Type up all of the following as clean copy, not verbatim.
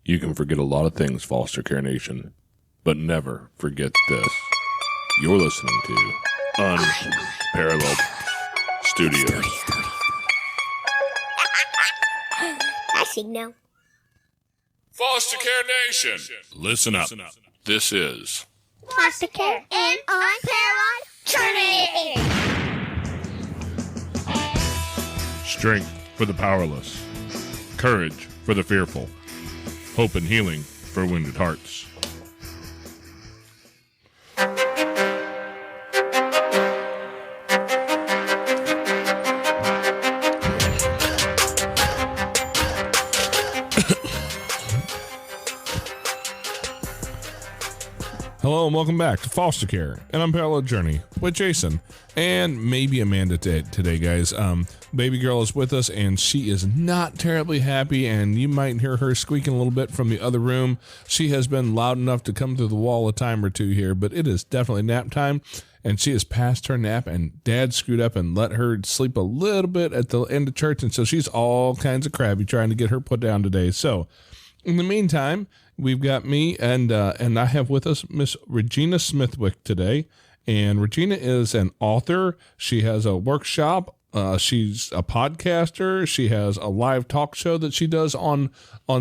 You can forget a lot of things, Foster Care Nation, but never forget this. You're listening to Unparalleled Studios. Actually, no. Foster Care Nation, listen up. This is Foster Care and Unparalleled Journey. strength for the powerless, courage for the fearful, hope and healing for wounded hearts. Hello and welcome back to Foster Care, an Unparalleled Journey with Jason and maybe Amanda today, guys. Baby girl is with us and she is not terribly happy, and you might hear her squeaking a little bit from the other room. She has been loud enough to come through the wall a time or two here, but it is definitely nap time, and she is past her nap, and Dad screwed up and let her sleep a little bit at the end of church, and so she's all kinds of crabby trying to get her put down today. So in the meantime, we've got me, and I have with us Miss ReGina Smithwick today. And ReGina is an author. She has a workshop. She's a podcaster. She has a live talk show that she does on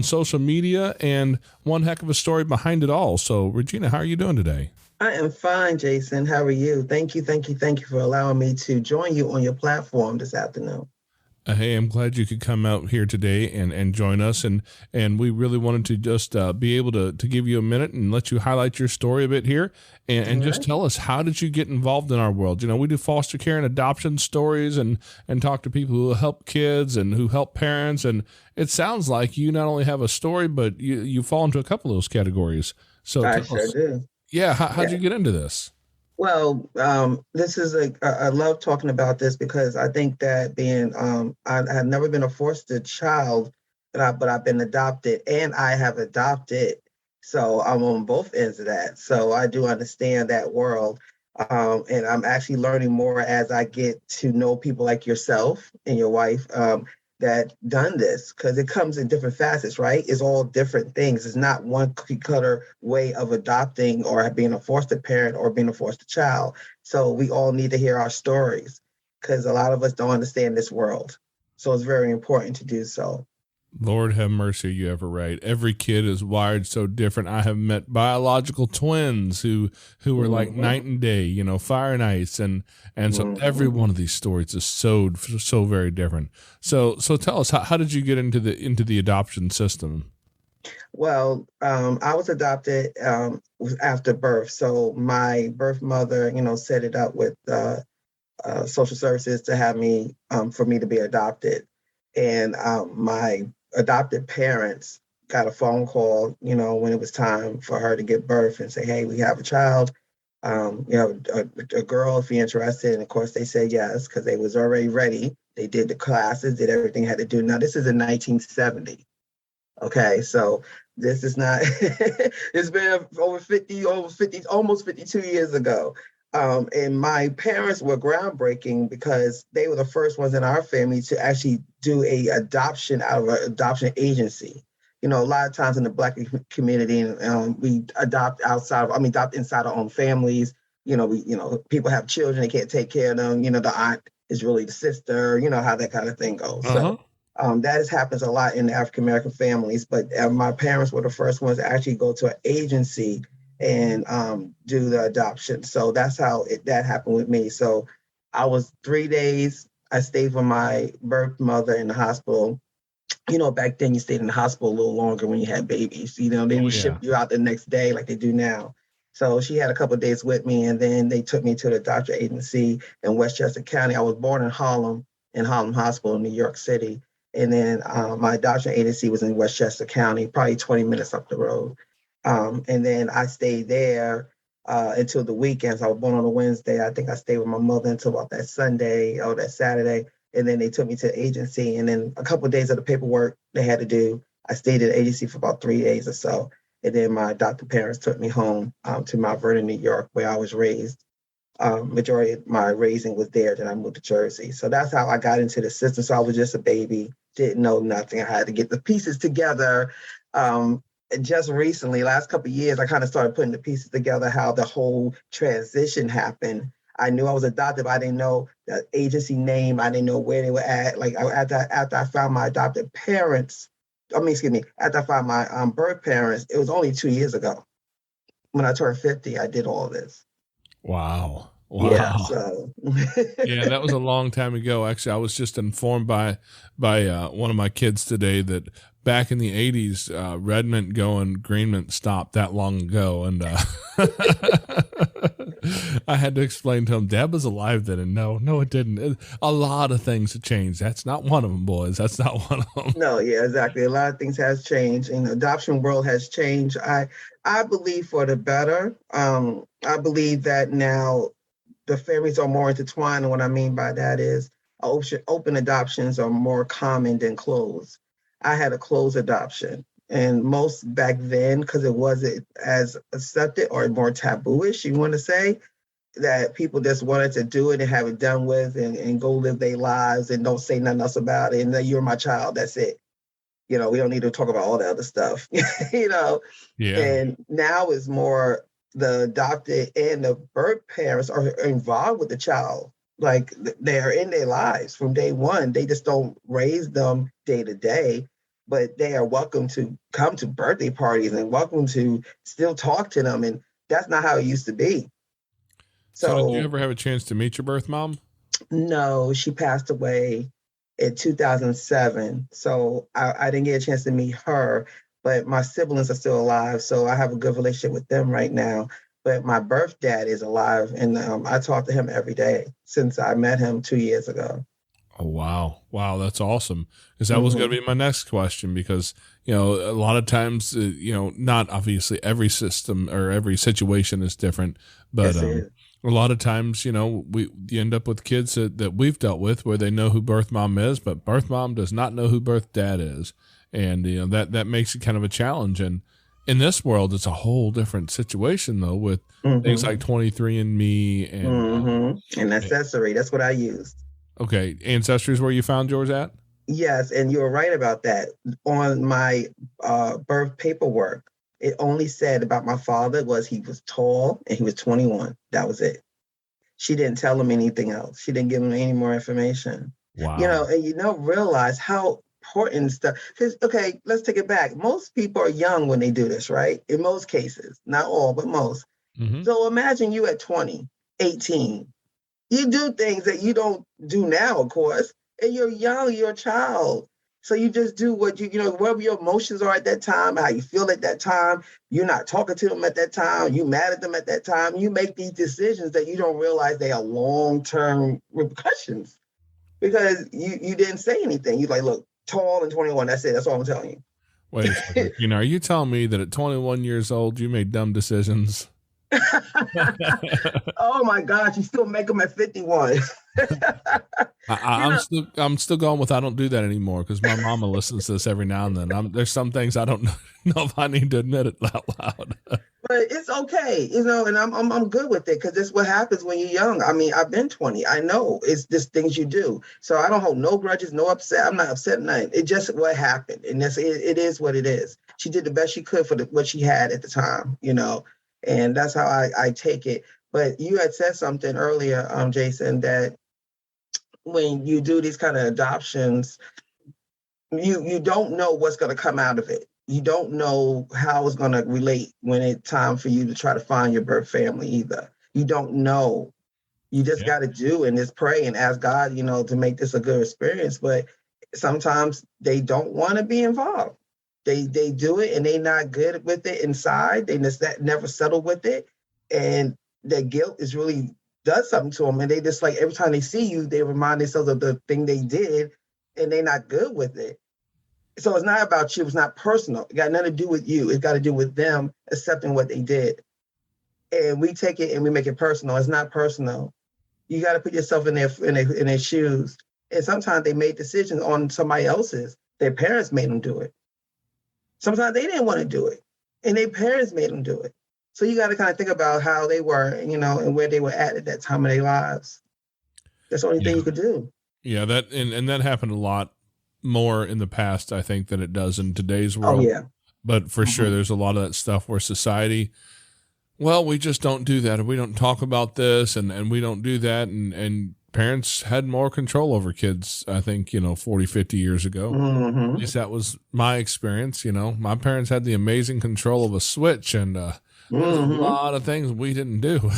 social media, and one heck of a story behind it all. So, ReGina, how are you doing today? I am fine, Jason. How are you? Thank you for allowing me to join you on your platform this afternoon. Hey, I'm glad you could come out here today and join us. And we really wanted to just be able to give you a minute and let you highlight your story a bit here and just tell us, how did you get involved in our world? You know, we do foster care and adoption stories and talk to people who help kids and who help parents. And it sounds like you not only have a story, but you fall into a couple of those categories. So I sure do. Yeah. How'd you get into this? Well, this is I love talking about this because I think that being, I have never been a foster child, but I've been adopted and I have adopted. So I'm on both ends of that. So I do understand that world. And I'm actually learning more as I get to know people like yourself and your wife that done this, because it comes in different facets, right? It's all different things. It's not one cookie cutter way of adopting or being a foster parent or being a foster child. So we all need to hear our stories because a lot of us don't understand this world. So it's very important to do so. Lord have mercy, you ever right. Every kid is wired so different. I have met biological twins who were like night and day, you know, fire and ice, and so every one of these stories is so very different. So tell us, how did you get into the adoption system? Well, I was adopted after birth. So my birth mother, set it up with social services to have me for me to be adopted, and my adopted parents got a phone call, when it was time for her to give birth and say, hey, we have a child, a girl, if you're interested. And of course they said yes, because they was already ready. They did the classes, did everything had to do. Now this is in 1970. Okay, so this is not, it's been over 50, almost 52 years ago. And my parents were groundbreaking because they were the first ones in our family to actually do a adoption out of an adoption agency. A lot of times in the Black community, we adopt inside our own families. People have children, they can't take care of them. The aunt is really the sister, how that kind of thing goes. Uh-huh. So that happens a lot in African-American families, but my parents were the first ones to actually go to an agency and do the adoption. So that's how that happened with me. So I was 3 days. I stayed with my birth mother in the hospital. Back then you stayed in the hospital a little longer when you had babies. Then we ship you out the next day like they do now. So she had a couple of days with me, and then they took me to the adoption agency in Westchester County. I was born in Harlem Hospital in New York City. And then my adoption agency was in Westchester County, probably 20 minutes up the road. And then I stayed there until the weekends. I was born on a Wednesday. I think I stayed with my mother until about that Sunday or that Saturday. And then they took me to the agency. And then a couple of days of the paperwork they had to do, I stayed at the agency for about 3 days or so. And then my adoptive parents took me home to Mount Vernon, New York, where I was raised. Majority of my raising was there. Then I moved to Jersey. So that's how I got into the system. So I was just a baby, didn't know nothing. I had to get the pieces together. just recently, last couple of years, I kind of started putting the pieces together how the whole transition happened. I knew I was adopted, but I didn't know the agency name. I didn't know where they were at. Like after I found my adopted parents, after I found my birth parents, it was only 2 years ago. When I turned 50, I did all of this. Wow. Yeah, so Yeah, that was a long time ago. Actually, I was just informed by one of my kids today that back in the 80s, red mint going, green mint stopped that long ago. And I had to explain to him, Dad was alive then. And no, it didn't. A lot of things have changed. That's not one of them, boys. That's not one of them. No, yeah, exactly. A lot of things has changed, and the adoption world has changed. I believe for the better. I believe that now the families are more intertwined. And what I mean by that is open adoptions are more common than closed. I had a closed adoption, and most back then, because it wasn't as accepted or more taboo-ish, you want to say, that people just wanted to do it and have it done with and go live their lives and don't say nothing else about it. And then you're my child, that's it. We don't need to talk about all the other stuff, Yeah. And now it's more the adopted and the birth parents are involved with the child. Like they're in their lives from day one. They just don't raise them day to day, but they are welcome to come to birthday parties and welcome to still talk to them. And that's not how it used to be. So did you ever have a chance to meet your birth mom? No, she passed away in 2007. So I didn't get a chance to meet her, but my siblings are still alive. So I have a good relationship with them right now. But my birth dad is alive, and I talk to him every day since I met him 2 years ago. Oh, wow. Wow, that's awesome. Because that was going to be my next question, because, a lot of times, not obviously every system or every situation is different, but a lot of times, you end up with kids that we've dealt with where they know who birth mom is, but birth mom does not know who birth dad is. And, that makes it kind of a challenge. And in this world, it's a whole different situation, though, with things like 23andMe and and Ancestry. That's what I used. Okay. Ancestry is where you found yours at? Yes, and you were right about that. On my birth paperwork, it only said about my father was he was tall and he was 21. That was it. She didn't tell him anything else. She didn't give him any more information. Wow. And you don't realize how important stuff. Because, okay, let's take it back. Most people are young when they do this, right? In most cases, not all, but most. So imagine you at 20, 18. You do things that you don't do now, of course, and you're young, you're a child. So you just do what whatever your emotions are at that time, how you feel at that time. You're not talking to them at that time. You mad at them at that time. You make these decisions that you don't realize they are long-term repercussions because you didn't say anything. You're like, look, tall and 21. That's it. That's all I'm telling you. Wait a second. Are you telling me that at 21 years old, you made dumb decisions? Oh my gosh, you still make them at 51. I'm still going with I don't do that anymore because my mama listens to this every now and then. There's some things I don't know if I need to admit it out loud. But it's okay, and I'm good with it because it's what happens when you're young. I mean, I've been 20. I know it's just things you do. So I don't hold no grudges, no upset. I'm not upset at nothing. It's just what happened, and it is what it is. She did the best she could for what she had at the time, and that's how I take it. But you had said something earlier, Jason, that when you do these kind of adoptions, you don't know what's going to come out of it. You don't know how it's going to relate when it's time for you to try to find your birth family either. You don't know. You just got to do and just pray and ask God, to make this a good experience. But sometimes they don't want to be involved. They do it and they're not good with it inside. They just never settle with it. And their guilt is really does something to them. And they just like every time they see you, they remind themselves of the thing they did and they're not good with it. So it's not about you. It's not personal. It got nothing to do with you. It's got to do with them accepting what they did. And we take it and we make it personal. It's not personal. You got to put yourself in their shoes. And sometimes they made decisions on somebody else's. Their parents made them do it. Sometimes they didn't want to do it, and their parents made them do it. So you got to kind of think about how they were, and where they were at that time of their lives. That's the only thing you could do. Yeah, that happened a lot more in the past, I think, than it does in today's world. Oh, yeah. But for sure, there's a lot of that stuff where society, well, we just don't do that, or we don't talk about this, and we don't do that, and parents had more control over kids, I think, 40, 50 years ago. At least that was my experience. My parents had the amazing control of a switch, and there's a lot of things we didn't do.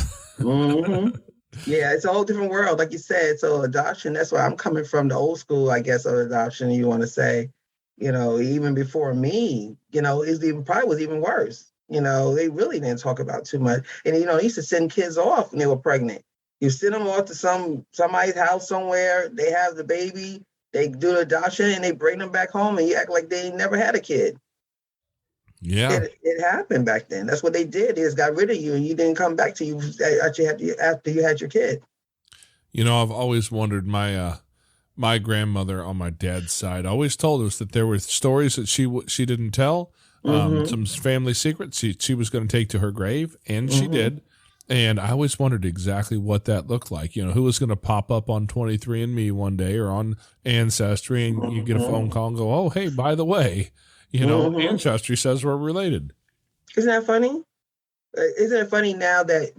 Yeah, it's a whole different world, like you said. So adoption, that's why I'm coming from, the old school, I guess, of adoption, you want to say. Even before me, probably was even worse. They really didn't talk about too much. And, they used to send kids off when they were pregnant. You send them off to somebody's house somewhere, they have the baby, they do the adoption, and they bring them back home, and you act like they never had a kid. Yeah. It happened back then. That's what they did. They just got rid of you, and you didn't come back to you after you had your kid. I've always wondered, my grandmother on my dad's side always told us that there were stories that she didn't tell, some family secrets she was going to take to her grave, and she did. And I always wondered exactly what that looked like. Who was going to pop up on 23andMe one day or on Ancestry, and you get a phone call and go, oh, hey, by the way, Ancestry says we're related. Isn't that funny? Isn't it funny now that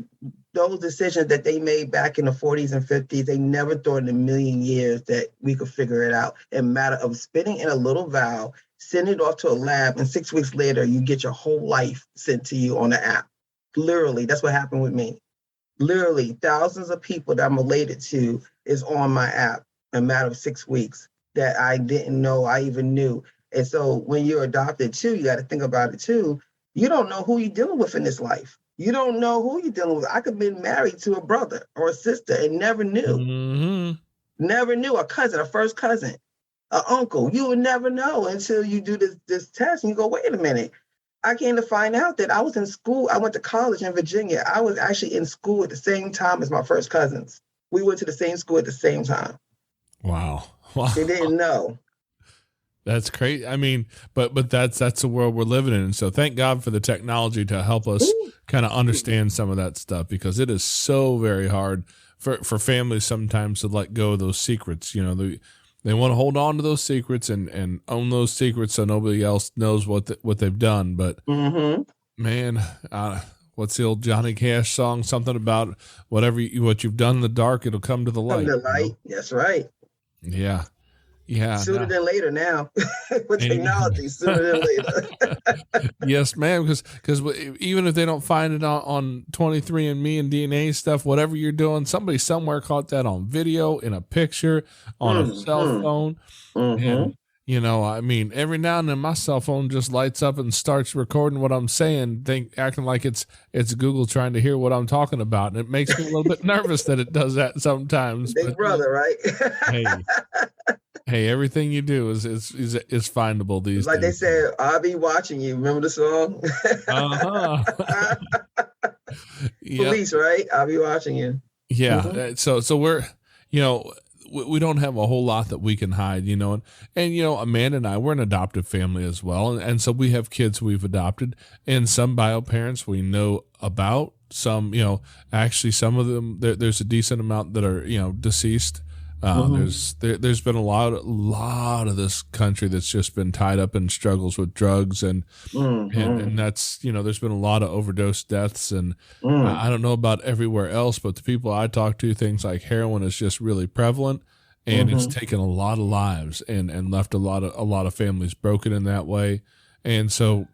those decisions that they made back in the 40s and 50s, they never thought in a million years that we could figure it out. In a matter of spitting in a little vial, send it off to a lab, and 6 weeks later, you get your whole life sent to you on the app. Literally, that's what happened with me. Literally, thousands of people that I'm related to is on my app in a matter of 6 weeks that I didn't know I even knew. And so when you're adopted too, you got to think about it too. You don't know who you're dealing with in this life. You don't know who you're dealing with. I could have been married to a brother or a sister and never knew. Never knew. A cousin, a first cousin, an uncle. You would never know until you do this test and you go, wait a minute. I came to find out that I was in school. I went to college in Virginia. I was actually in school at the same time as my first cousins. We went to the same school at the same time. Wow. They didn't know. That's crazy. I mean, but that's the world we're living in. And so thank God for the technology to help us kind of understand some of that stuff, because it is so very hard for families sometimes to let go of those secrets. They want to hold on to those secrets and own those secrets so nobody else knows what they've done. But man, what's the old Johnny Cash song? Something about what you've done in the dark, it'll come to the light. Come to the light. That's right. Yeah. Sooner than later now. With technology, sooner than later. Yes, ma'am. Because even if they don't find it on 23andMe and DNA stuff, whatever you're doing, somebody somewhere caught that on video, in a picture, on a cell phone. And, I mean, every now and then my cell phone just lights up and starts recording what I'm saying, acting like it's Google trying to hear what I'm talking about. And it makes me a little bit nervous that it does that sometimes. Big brother, right? Hey, everything you do is findable these days. Like they said, I'll be watching you. Remember the song? Police, right? I'll be watching you. Yeah. So we're, we don't have a whole lot that we can hide, and Amanda and I, we're an adoptive family as well. And so we have kids we've adopted, and some bioparents we know about. Some, actually some of them, there's a decent amount that are, deceased. There's been a lot of this country that's just been tied up in struggles with drugs and that's, there's been a lot of overdose deaths, and I don't know about everywhere else, but the people I talk to, things like heroin is just really prevalent, and it's taken a lot of lives and left a lot of families broken in that way. And so,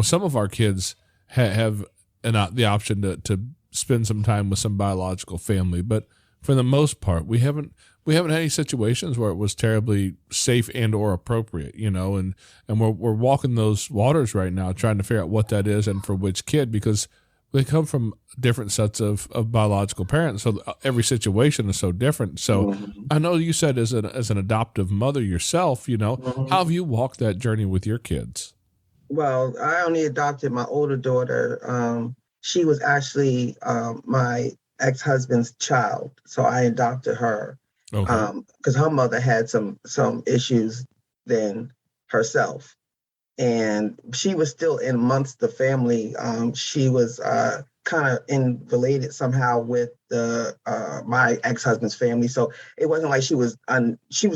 some of our kids have the option to spend some time with some biological family, but for the most part, we haven't had any situations where it was terribly safe and or appropriate, and we're walking those waters right now, trying to figure out what that is and for which kid, because they come from different sets of biological parents. So every situation is so different. So I know you said as an adoptive mother yourself, how have you walked that journey with your kids? Well, I only adopted my older daughter. She was actually my ex-husband's child. So I adopted her. Because her mother had some issues then herself, and she was still in amongst the family. She was kind of related somehow with my ex-husband's family, so it wasn't like she was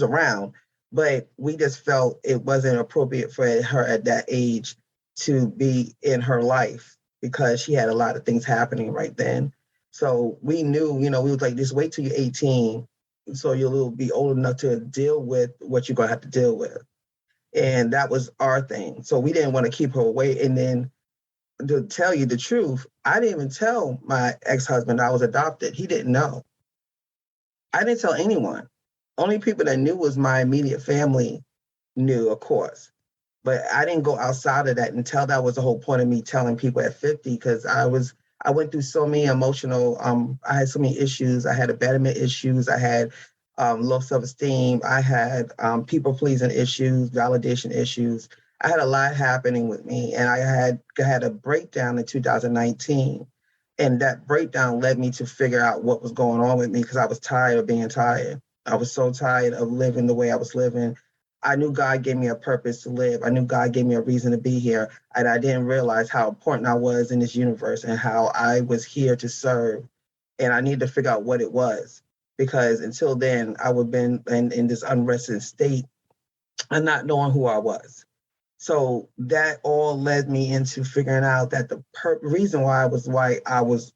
around, but we just felt it wasn't appropriate for her at that age to be in her life because she had a lot of things happening right then. So we knew, we was like, just wait till you're 18 so you'll be old enough to deal with what you're going to have to deal with. And that was our thing. So we didn't want to keep her away. And then to tell you the truth, I didn't even tell my ex-husband I was adopted. He didn't know. I didn't tell anyone. Only people that knew was my immediate family knew, of course. But I didn't go outside of that until that was the whole point of me telling people at 50, because I went through so many emotional, I had so many issues. I had abandonment issues. I had low self-esteem. I had people-pleasing issues, validation issues. I had a lot happening with me, and I had a breakdown in 2019. And that breakdown led me to figure out what was going on with me, because I was tired of being tired. I was so tired of living the way I was living. I knew God gave me a purpose to live. I knew God gave me a reason to be here. And I didn't realize how important I was in this universe and how I was here to serve. And I needed to figure out what it was, because until then, I would have been in this unrested state and not knowing who I was. So that all led me into figuring out that the reason why I was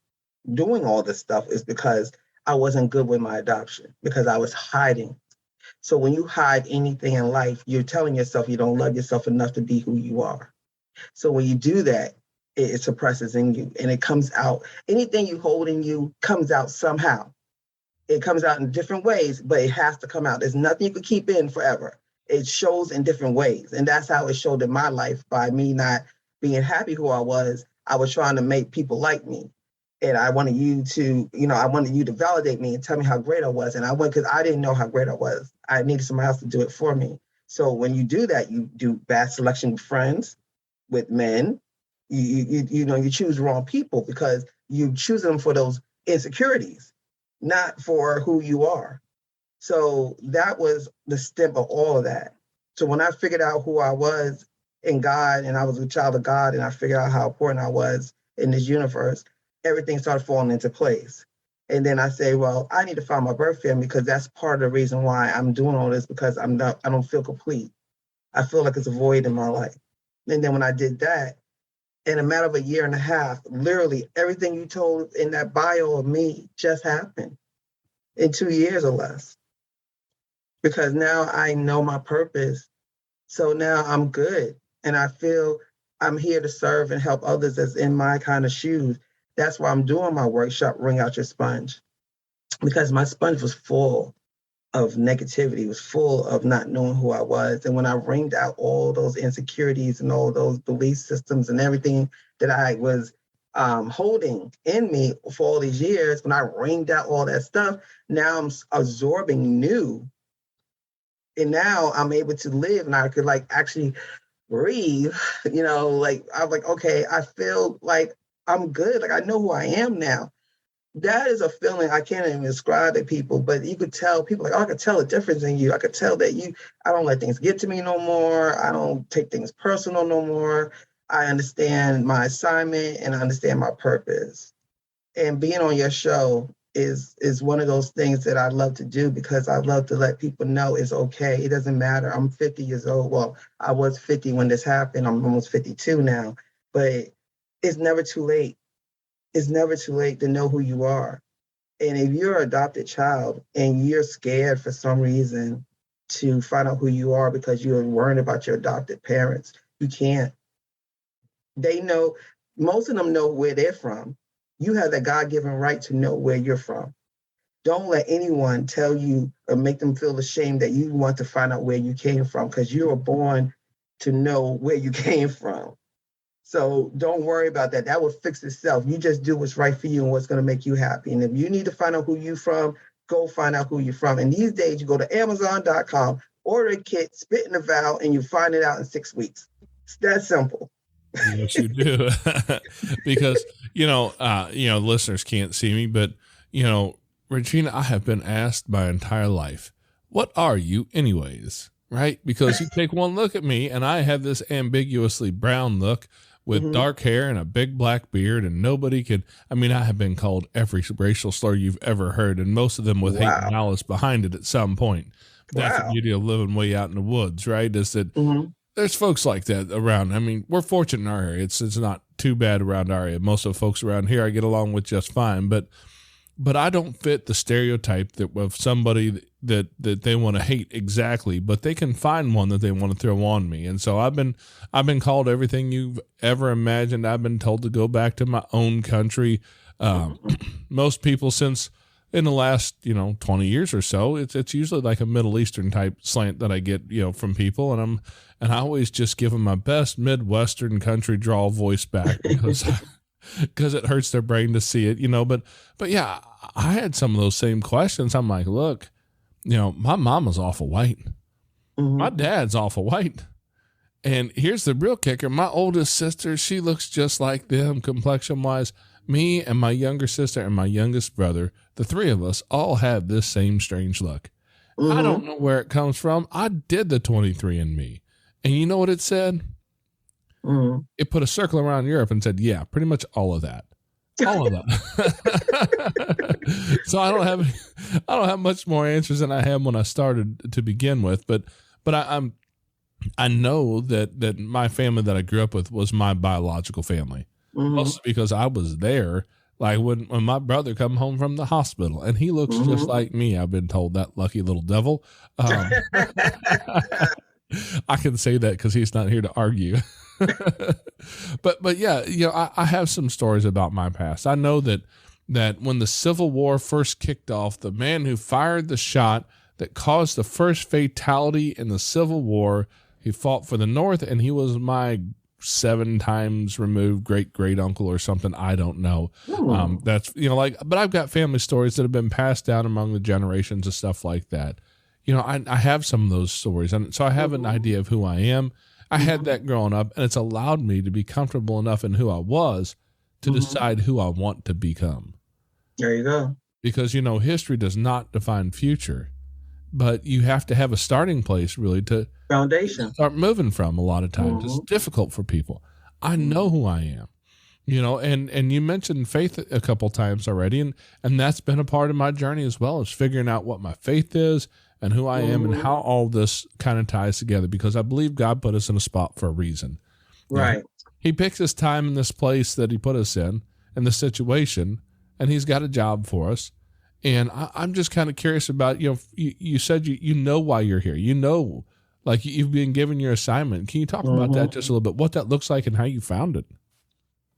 doing all this stuff is because I wasn't good with my adoption, because I was hiding. So when you hide anything in life, you're telling yourself you don't love yourself enough to be who you are. So when you do that, it suppresses in you and it comes out. Anything you hold in you comes out somehow. It comes out in different ways, but it has to come out. There's nothing you can keep in forever. It shows in different ways. And that's how it showed in my life, by me not being happy who I was. I was trying to make people like me. And I wanted you to validate me and tell me how great I was. And I went because I didn't know how great I was. I needed somebody else to do it for me. So when you do that, you do bad selection with friends, with men. You choose the wrong people because you choose them for those insecurities, not for who you are. So that was the stem of all of that. So when I figured out who I was in God, and I was a child of God, and I figured out how important I was in this universe, everything started falling into place. And then I say, well, I need to find my birth family, because that's part of the reason why I'm doing all this, because I don't feel complete. I feel like it's a void in my life. And then when I did that, in a matter of a year and a half, literally everything you told in that bio of me just happened in 2 years or less. Because now I know my purpose. So now I'm good. And I feel I'm here to serve and help others that's in my kind of shoes. That's why I'm doing my workshop, Wring Out Your Sponge. Because my sponge was full of negativity, was full of not knowing who I was. And when I wringed out all those insecurities and all those belief systems and everything that I was holding in me for all these years, when I wringed out all that stuff, now I'm absorbing new. And now I'm able to live, and I could actually breathe, I was like, okay, I feel like I'm good. Like I know who I am now. That is a feeling I can't even describe to people, but you could tell people I could tell a difference in you. I could tell that I don't let things get to me no more. I don't take things personal no more. I understand my assignment and I understand my purpose. And being on your show is one of those things that I love to do, because I love to let people know it's okay. It doesn't matter. I'm 50 years old. Well, I was 50 when this happened. I'm almost 52 now, but it's never too late. It's never too late to know who you are. And if you're an adopted child and you're scared for some reason to find out who you are because you're worried about your adopted parents, you can't. They know, most of them know where they're from. You have that God-given right to know where you're from. Don't let anyone tell you or make them feel ashamed that you want to find out where you came from, because you were born to know where you came from. So don't worry about that. That will fix itself. You just do what's right for you and what's going to make you happy. And if you need to find out who you're from, go find out who you're from. And these days, you go to Amazon.com, order a kit, spit in a vial, and you find it out in 6 weeks. It's that simple. Yes, you do. Because, listeners can't see me, but, ReGina, I have been asked my entire life, what are you anyways? Right? Because you take one look at me and I have this ambiguously brown look with dark hair and a big black beard, and nobody could, I have been called every racial slur you've ever heard, and most of them with hate and malice behind it at some point. That's the beauty of living way out in the woods, right? Is that there's folks like that around. I mean, we're fortunate in our area. It's not too bad around our area. Most of the folks around here I get along with just fine, but I don't fit the stereotype that of somebody that they want to hate exactly, but they can find one that they want to throw on me. And so I've been called everything you've ever imagined. I've been told to go back to my own country. Most people since in the last, 20 years or so, it's usually like a Middle Eastern type slant that I get, from people. And I always just give them my best Midwestern country drawl voice back because it hurts their brain to see it, but yeah, I had some of those same questions. I'm like, look, my mama's awful white. Mm-hmm. My dad's awful white. And here's the real kicker. My oldest sister, she looks just like them complexion wise. Me and my younger sister and my youngest brother, the three of us all have this same strange look. Mm-hmm. I don't know where it comes from. I did the 23andMe. And you know what it said? Mm-hmm. It put a circle around Europe and said, yeah, pretty much all of that. All of that. So I don't have much more answers than I had when I started to begin with, but I know that my family that I grew up with was my biological family. Mm-hmm. Mostly because I was there, like when my brother come home from the hospital and he looks just like me. I've been told, that lucky little devil. I can say that because he's not here to argue. but yeah, I have some stories about my past. I know that when the Civil War first kicked off, the man who fired the shot that caused the first fatality in the Civil War, he fought for the North, and he was my 7 times removed great uncle or something. I don't know. That's but I've got family stories that have been passed down among the generations and stuff like that. I have some of those stories, and so I have an idea of who I am. I had that growing up, and it's allowed me to be comfortable enough in who I was to decide who I want to become. There you go. Because, history does not define future, but you have to have a starting place really to foundation start moving from. A lot of times it's difficult for people. I know who I am, and you mentioned faith a couple times already. And that's been a part of my journey as well, is figuring out what my faith is and who I am and how all this kind of ties together, because I believe God put us in a spot for a reason. Right. He picks his time in this place that he put us in this situation, and he's got a job for us. And I'm just kind of curious about, you said you know why you're here. Like you've been given your assignment. Can you talk about that just a little bit, what that looks like and how you found it?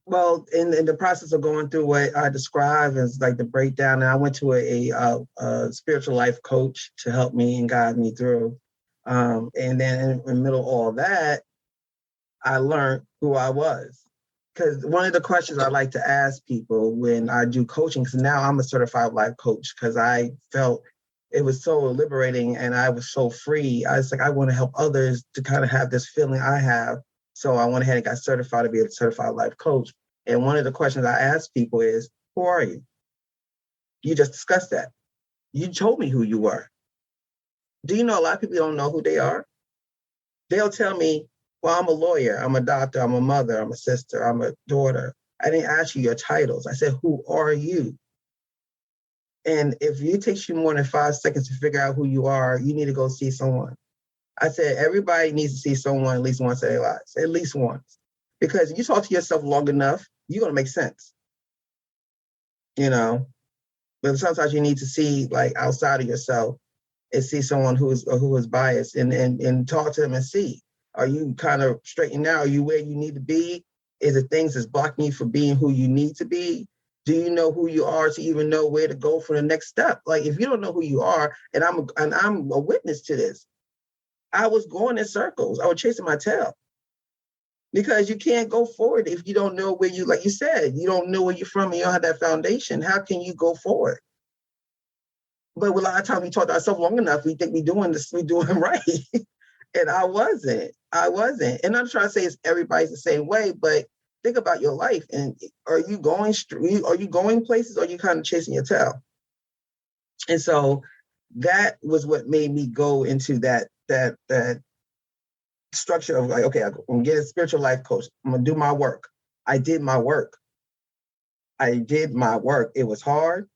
Well, in the process of going through what I describe as like the breakdown, and I went to a spiritual life coach to help me and guide me through. And then in the middle of all that, I learned who I was. Because one of the questions I like to ask people when I do coaching, because now I'm a certified life coach, because I felt it was so liberating and I was so free. I was like, I want to help others to kind of have this feeling I have. So I went ahead and got certified to be a certified life coach. And one of the questions I ask people is, who are you? You just discussed that. You told me who you were. Do you know a lot of people don't know who they are? They'll tell me, well, I'm a lawyer, I'm a doctor, I'm a mother, I'm a sister, I'm a daughter. I didn't ask you your titles. I said, who are you? And if it takes you more than 5 seconds to figure out who you are, you need to go see someone. I said, everybody needs to see someone at least once in their lives, at least once. Because if you talk to yourself long enough, you're going to make sense. But sometimes you need to see like outside of yourself and see someone who is biased and talk to them and see. Are you kind of straightened out? Are you where you need to be? Is it things that's blocking you from being who you need to be? Do you know who you are to even know where to go for the next step? Like if you don't know who you are, and I'm a witness to this, I was going in circles. I was chasing my tail. Because you can't go forward if you don't know where you, like you said, you don't know where you're from and you don't have that foundation. How can you go forward? But a lot of times we talk to ourselves long enough, we think we're doing right. And I wasn't. And I'm trying to say everybody's the same way, but think about your life. And are you going places, or are you kind of chasing your tail? And so that was what made me go into that structure of like, okay, I'm gonna get a spiritual life coach. I'm gonna do my work. I did my work. It was hard.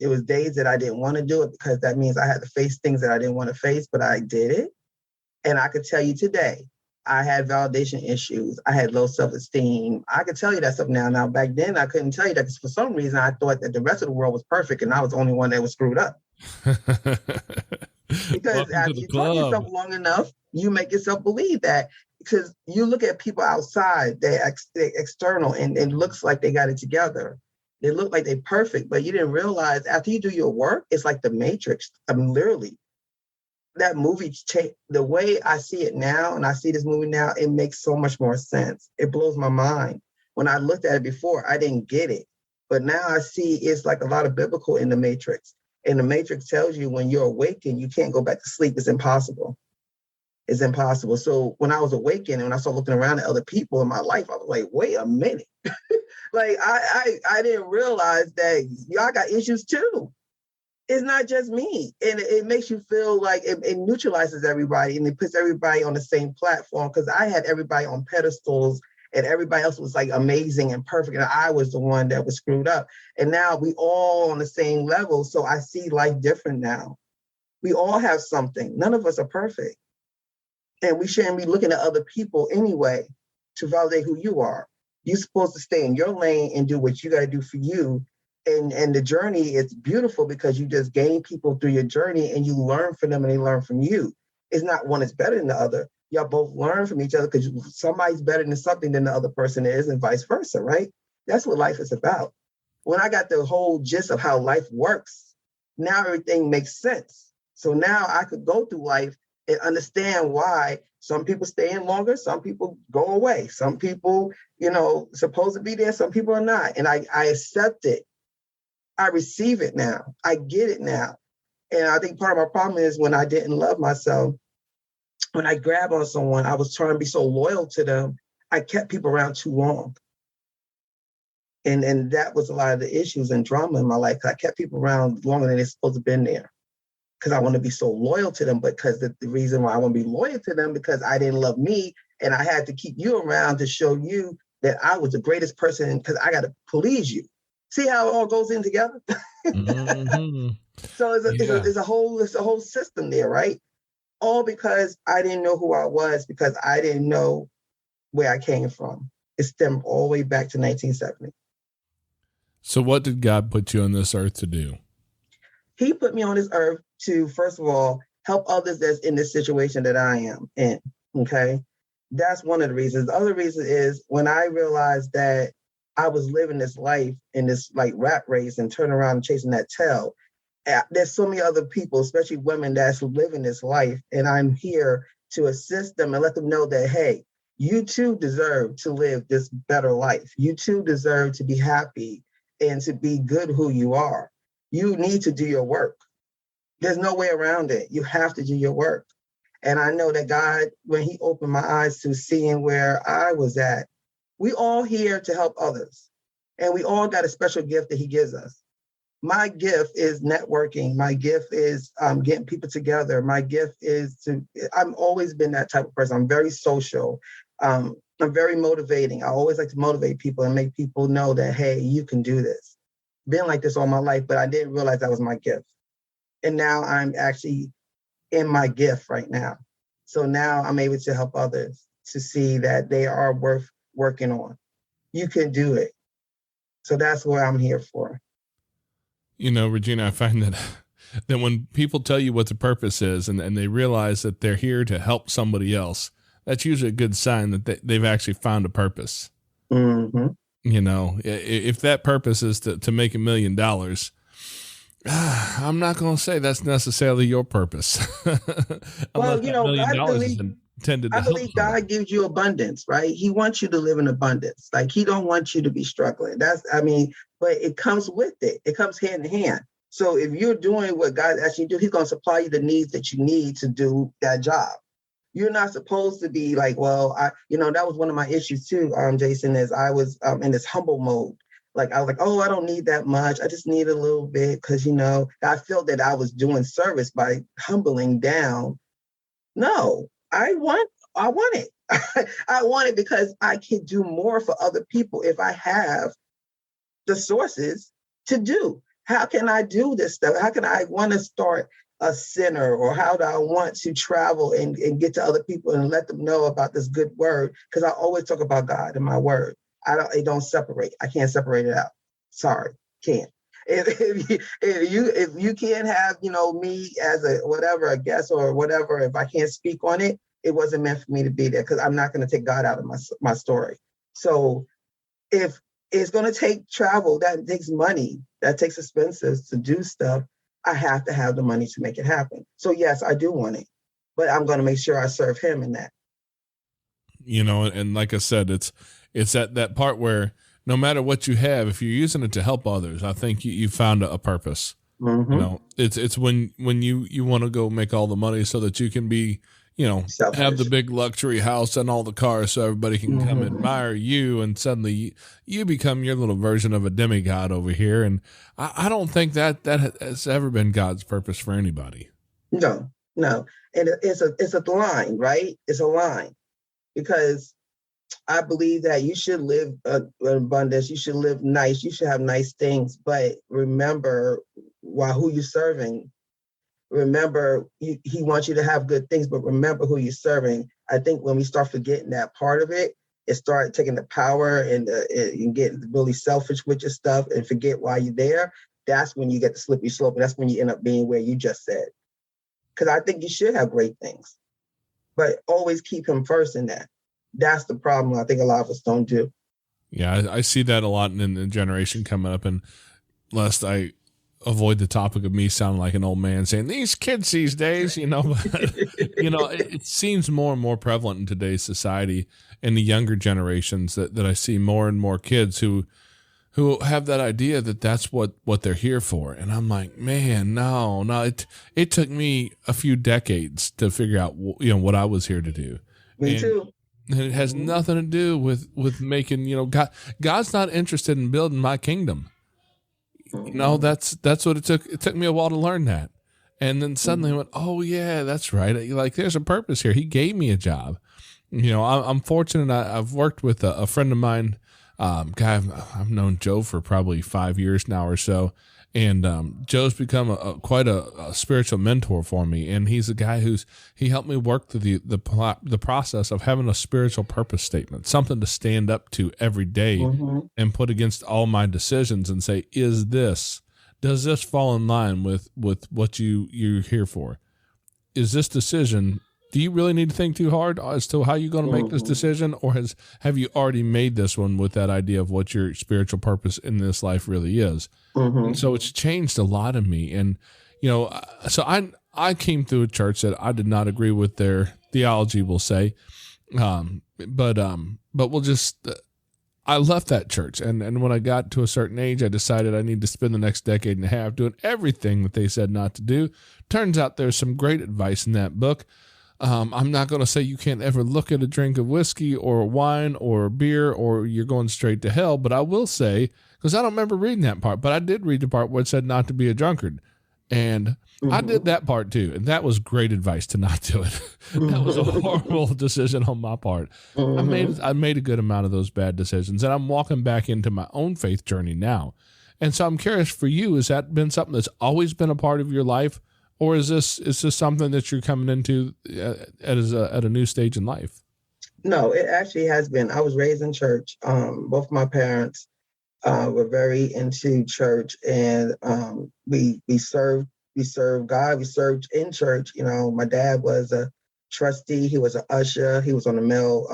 It was days that I didn't want to do it because that means I had to face things that I didn't want to face, but I did it. And I could tell you today, I had validation issues. I had low self-esteem. I can tell you that stuff now. Now, back then, I couldn't tell you that because for some reason, I thought that the rest of the world was perfect and I was the only one that was screwed up. Because Welcome to after the you talk club. yourself long enough, you make yourself believe that. Because you look at people outside, they're external and it looks like they got it together. They look like they're perfect, but you didn't realize after you do your work, it's like the Matrix. I mean, literally, that movie, the way I see it now, and I see this movie now, it makes so much more sense. It blows my mind. When I looked at it before, I didn't get it. But now I see it's like a lot of biblical in the Matrix. And the Matrix tells you when you're awakened, you can't go back to sleep. It's impossible. It's impossible. So when I was awakened and when I started looking around at other people in my life, I was like, wait a minute. Like I didn't realize that y'all got issues too. It's not just me. And it makes you feel like it neutralizes everybody and it puts everybody on the same platform because I had everybody on pedestals and everybody else was like amazing and perfect. And I was the one that was screwed up. And now we all on the same level. So I see life different now. We all have something. None of us are perfect. And we shouldn't be looking at other people anyway to validate who you are. You're supposed to stay in your lane and do what you got to do for you. And the journey is beautiful because you just gain people through your journey and you learn from them and they learn from you. It's not one is better than the other. Y'all both learn from each other because somebody's better than something than the other person is and vice versa, right? That's what life is about. When I got the whole gist of how life works, now everything makes sense. So now I could go through life and understand why some people stay in longer, some people go away, some people, supposed to be there, some people are not. And I accept it. I receive it now. I get it now. And I think part of my problem is when I didn't love myself, when I grab on someone, I was trying to be so loyal to them, I kept people around too long. And that was a lot of the issues and drama in my life. I kept people around longer than they're supposed to have been there. Because I want to be so loyal to them, because the reason why I want to be loyal to them, because I didn't love me and I had to keep you around to show you that I was the greatest person because I got to please you. See how it all goes in together? Mm-hmm. So it's a whole system there, right? All because I didn't know who I was, because I didn't know where I came from. It stemmed all the way back to 1970. So what did God put you on this earth to do? He put me on this earth to, first of all, help others that's in this situation that I am in, okay? That's one of the reasons. The other reason is when I realized that I was living this life in this like rat race and turning around and chasing that tail, there's so many other people, especially women, that's living this life, and I'm here to assist them and let them know that, hey, you too deserve to live this better life. You too deserve to be happy and to be good who you are. You need to do your work. There's no way around it. You have to do your work. And I know that God, when he opened my eyes to seeing where I was at, we all here to help others. And we all got a special gift that he gives us. My gift is networking. My gift is getting people together. My gift is I've always been that type of person. I'm very social. I'm very motivating. I always like to motivate people and make people know that, hey, you can do this. Been like this all my life, but I didn't realize that was my gift. And now I'm actually in my gift right now. So now I'm able to help others to see that they are worth working on. You can do it. So that's what I'm here for. ReGina, I find that when people tell you what the purpose is and they realize that they're here to help somebody else, that's usually a good sign that they've actually found a purpose. Mm-hmm. If that purpose is to make $1 million, I'm not going to say that's necessarily your purpose. Well, $1 million is intended to I believe God gives you abundance, right? He wants you to live in abundance. Like he don't want you to be struggling. But it comes with it. It comes hand in hand. So if you're doing what God asks you to do, he's going to supply you the needs that you need to do that job. You're not supposed to be like, well, that was one of my issues too, Jason, is I was in this humble mode. Like, I was like, oh, I don't need that much. I just need a little bit because, I felt that I was doing service by humbling down. No, I want it. I want it because I can do more for other people if I have the sources to do. How can I do this stuff? How can I want to start a sinner, or how do I want to travel and get to other people and let them know about this good word? Because I always talk about God in my word. It don't separate. I can't separate it out. Sorry, can't. If you can't have, me as a guest or whatever, if I can't speak on it, it wasn't meant for me to be there, because I'm not going to take God out of my story. So if it's going to take travel, that takes money, that takes expenses to do stuff, I have to have the money to make it happen. So yes, I do want it, but I'm going to make sure I serve him in that. And like I said, it's at that part where no matter what you have, if you're using it to help others, I think you found a purpose. Mm-hmm. It's when you want to go make all the money so that you can be, Selfish. have the big luxury house and all the cars so everybody can come admire you, and suddenly you become your little version of a demigod over here. And I don't think that has ever been God's purpose for anybody. No. And it's a line, right? It's a line, because I believe that you should live in abundance. You should live nice. You should have nice things. But remember, who you're serving. Remember, he wants you to have good things, but remember who you're serving. I think when we start forgetting that part of it, it start taking the power and get really selfish with your stuff and forget why you're there. That's when you get the slippery slope. And that's when you end up being where you just said. Because I think you should have great things, but always keep him first in that. That's the problem I think a lot of us don't do. Yeah, I see that a lot in the generation coming up. And lest I avoid the topic of me sounding like an old man saying these kids these days, but, it seems more and more prevalent in today's society in the younger generations that I see more and more kids who have that idea that that's what they're here for. And I'm like, man, no, it took me a few decades to figure out, what I was here to do. Me too. And it has nothing to do with making, God's not interested in building my kingdom. That's what it took. It took me a while to learn that. And then suddenly I went, oh yeah, that's right. Like there's a purpose here. He gave me a job. I'm fortunate. I've worked with a friend of mine, guy I've known Joe for probably 5 years now or so. And Joe's become quite a spiritual mentor for me, and he's a guy he helped me work through the process of having a spiritual purpose statement, something to stand up to every day and put against all my decisions and say, does this fall in line with what you're here for? Is this decision? Do you really need to think too hard as to how you're going to make this decision, or have you already made this one with that idea of what your spiritual purpose in this life really is? And so it's changed a lot of me. And, so I came through a church that I did not agree with their theology, we'll say. But we'll just, I left that church. And when I got to a certain age, I decided I need to spend the next decade and a half doing everything that they said not to do. Turns out there's some great advice in that book. I'm not going to say you can't ever look at a drink of whiskey or wine or beer or you're going straight to hell, but I will say, because I don't remember reading that part, but I did read the part where it said not to be a drunkard. And I did that part too. And that was great advice to not do it. That was a horrible decision on my part. I made a good amount of those bad decisions, and I'm walking back into my own faith journey now. And so I'm curious for you, has that been something that's always been a part of your life? Or is this something that you're coming into at a new stage in life? No, it actually has been. I was raised in church. Both my parents were very into church, and we served God. We served in church. My dad was a trustee. He was an usher. He was on the male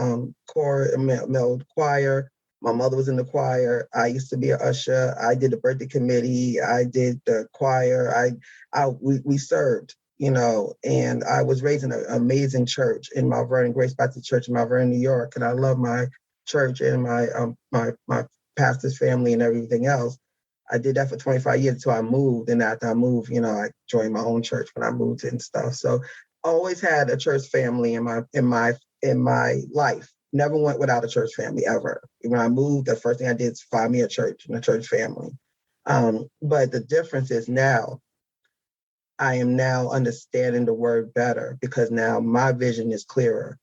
choir. My mother was in the choir. I used to be an usher. I did the birthday committee. I did the choir. We served, and I was raised in an amazing church in Mount Vernon, Grace Baptist Church in Mount Vernon, New York. And I love my church and my pastor's family and everything else. I did that for 25 years until I moved. And after I moved, I joined my own church when I moved and stuff. So I always had a church family in my life. Never went without a church family ever. When I moved, the first thing I did is find me a church and a church family. But the difference is now, I am now understanding the word better, because now my vision is clearer,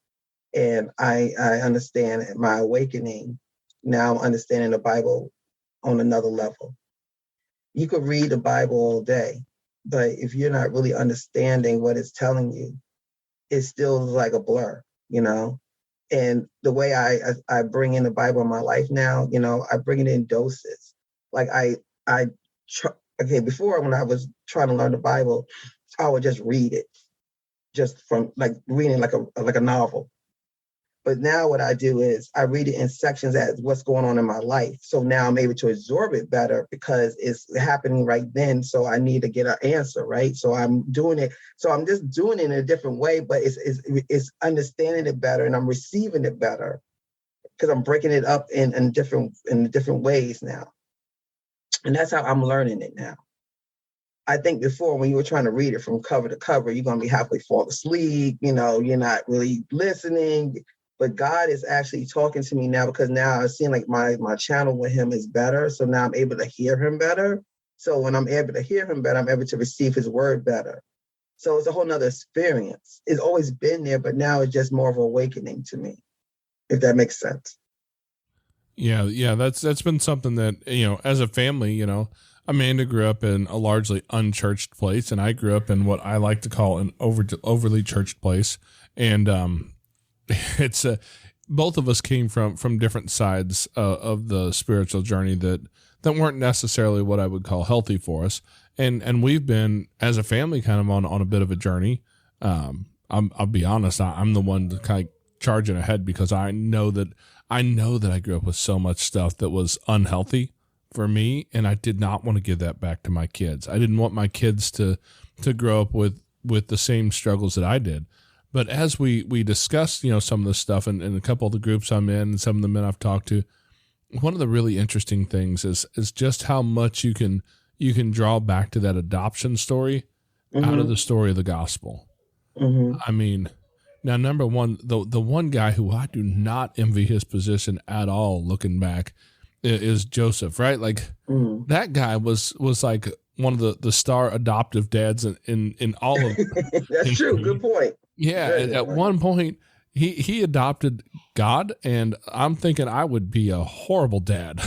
and I understand my awakening. Now I'm understanding the Bible on another level. You could read the Bible all day, But if you're not really understanding what it's telling you, it still is like a blur, you know? And the way I bring in the Bible in my life now, you know, I bring it in doses. Like before when I was trying to learn the Bible, I would just read it, just from like reading like a novel. But now what I do is I read it in sections as what's going on in my life. So now I'm able to absorb it better because it's happening right then. So I need to get an answer, right? So I'm doing it. So I'm just doing it in a different way, but it's understanding it better and I'm receiving it better because I'm breaking it up in different ways now. And that's how I'm learning it now. I think before when you were trying to read it from cover to cover, you're going to be halfway fall asleep. You know, you're not really listening. But God is actually talking to me now because now I seem like my channel with him is better. So now I'm able to hear him better. So when I'm able to hear him better, I'm able to receive his word better. So it's a whole nother experience. It's always been there, but now it's just more of an awakening to me, if that makes sense. Yeah. That's been something that, you know, as a family, you know, Amanda grew up in a largely unchurched place, and I grew up in what I like to call an overly churched place. And, it's both of us came from different sides of the spiritual journey that weren't necessarily what I would call healthy for us. And we've been as a family kind of on a bit of a journey. I'll be honest. I'm the one to kind of charging ahead because I know that I grew up with so much stuff that was unhealthy for me. And I did not want to give that back to my kids. I didn't want my kids to grow up with the same struggles that I did. But as we discussed, you know, some of the stuff and a couple of the groups I'm in and some of the men I've talked to, one of the really interesting things is just how much you can draw back to that adoption story out of the story of the gospel. Mm-hmm. I mean, now, number one, the one guy who I do not envy his position at all looking back is Joseph, right? Like that guy was like one of the star adoptive dads in all of That's true. Good point. Yeah, at one point he adopted God, and I'm thinking I would be a horrible dad.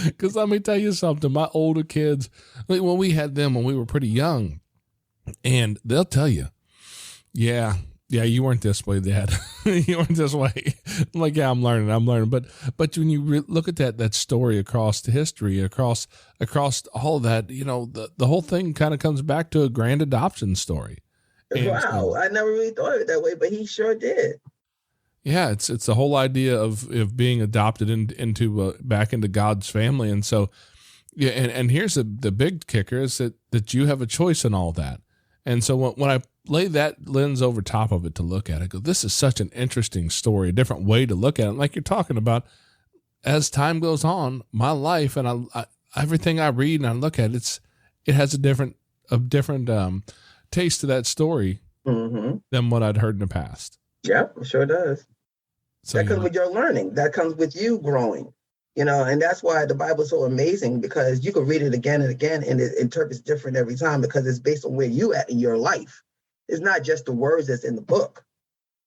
Because let me tell you something, my older kids, like when we had them when we were pretty young, and they'll tell you, yeah, you weren't this way, Dad. You weren't this way. I'm like, yeah, I'm learning. But when you look at that story across the history, across all of that, you know, the whole thing kind of comes back to a grand adoption story. And wow, so, I never really thought of it that way, but he sure did. Yeah, it's the whole idea of being adopted into back into God's family, and so yeah, and here's the big kicker is that you have a choice in all that, and so when I lay that lens over top of it to look at it, I go, this is such an interesting story, a different way to look at it, like you're talking about. As time goes on, my life and I everything I read and I look at it has a different taste to that story than what I'd heard in the past. Yep, it sure does. So that comes with your learning. That comes with you growing, you know, and that's why the Bible is so amazing because you can read it again and again and it interprets different every time because it's based on where you at in your life. It's not just the words that's in the book.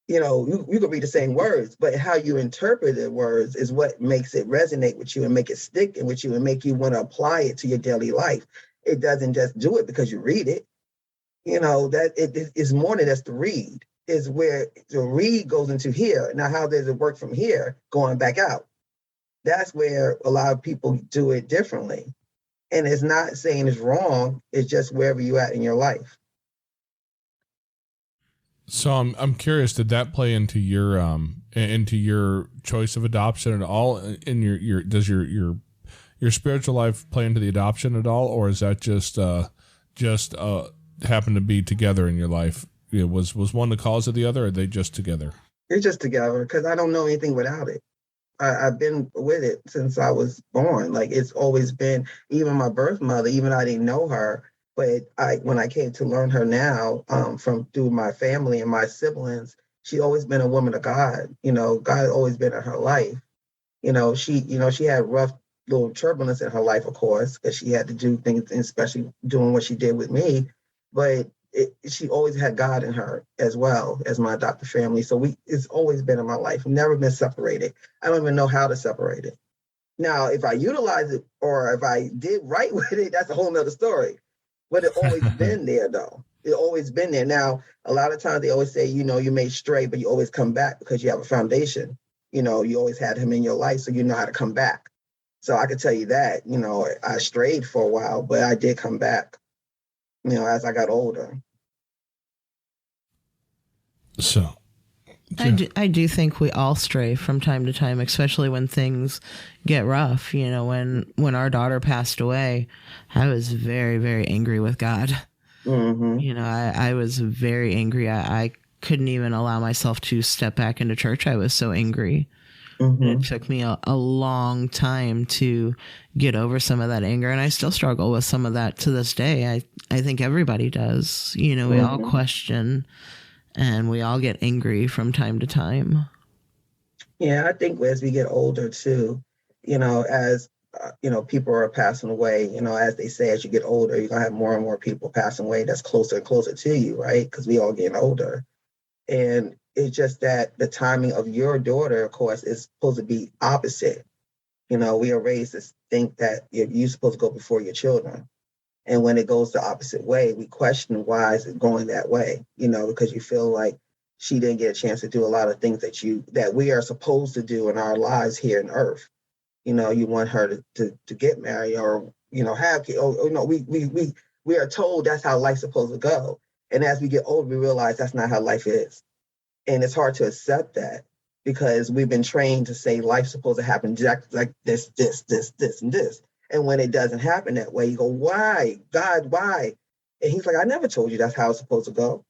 You know, you can read the same words, but how you interpret the words is what makes it resonate with you and make it stick with you and make you want to apply it to your daily life. It doesn't just do it because you read it. You know, that it is more than just the read, is where the read goes into here. Now, how does it work from here going back out? That's where a lot of people do it differently. And it's not saying it's wrong. It's just wherever you're at in your life. So I'm curious, did that play into your choice of adoption at all? In your does your spiritual life play into the adoption at all, or is that just happen to be together in your life? You know, was one the cause of the other, or are they just together? They're just together because I don't know anything without it. I've been with it since I was born. Like it's always been, even my birth mother, even I didn't know her, but when I came to learn her now through my family and my siblings, she always been a woman of God. You know, God had always been in her life. You know, she had rough little turbulence in her life, of course, because she had to do things, especially doing what she did with me. But she always had God in her as well as my adopted family. So it's always been in my life. Never been separated. I don't even know how to separate it. Now, if I utilize it or if I did right with it, that's a whole nother story. But it always been there though. It always been there. Now, a lot of times they always say, you know, you may stray, but you always come back because you have a foundation. You know, you always had him in your life, so you know how to come back. So I could tell you that, you know, I strayed for a while, but I did come back, you know, as I got older. So I do think we all stray from time to time, especially when things get rough. You know, when our daughter passed away, I was very, very angry with God. Mm-hmm. You know, I was very angry. I couldn't even allow myself to step back into church. I was so angry. Mm-hmm. It took me a long time to get over some of that anger, and I still struggle with some of that to this day. I think everybody does. You know, we all question and we all get angry from time to time. Yeah, I think as we get older too, you know, as you know, people are passing away, you know, as they say, as you get older, you're going to have more and more people passing away that's closer and closer to you, right? Because we all getting older. And it's just that the timing of your daughter, of course, is supposed to be opposite. You know, we are raised to think that you're supposed to go before your children. And when it goes the opposite way, we question why is it going that way? You know, because you feel like she didn't get a chance to do a lot of things that we are supposed to do in our lives here on earth. You know, you want her to get married or, you know, have kids. Oh, no, we are told that's how life's supposed to go. And as we get older, we realize that's not how life is. And it's hard to accept that because we've been trained to say life's supposed to happen just like this, and this. And when it doesn't happen that way, you go, why? God, why? And he's like, I never told you that's how it's supposed to go.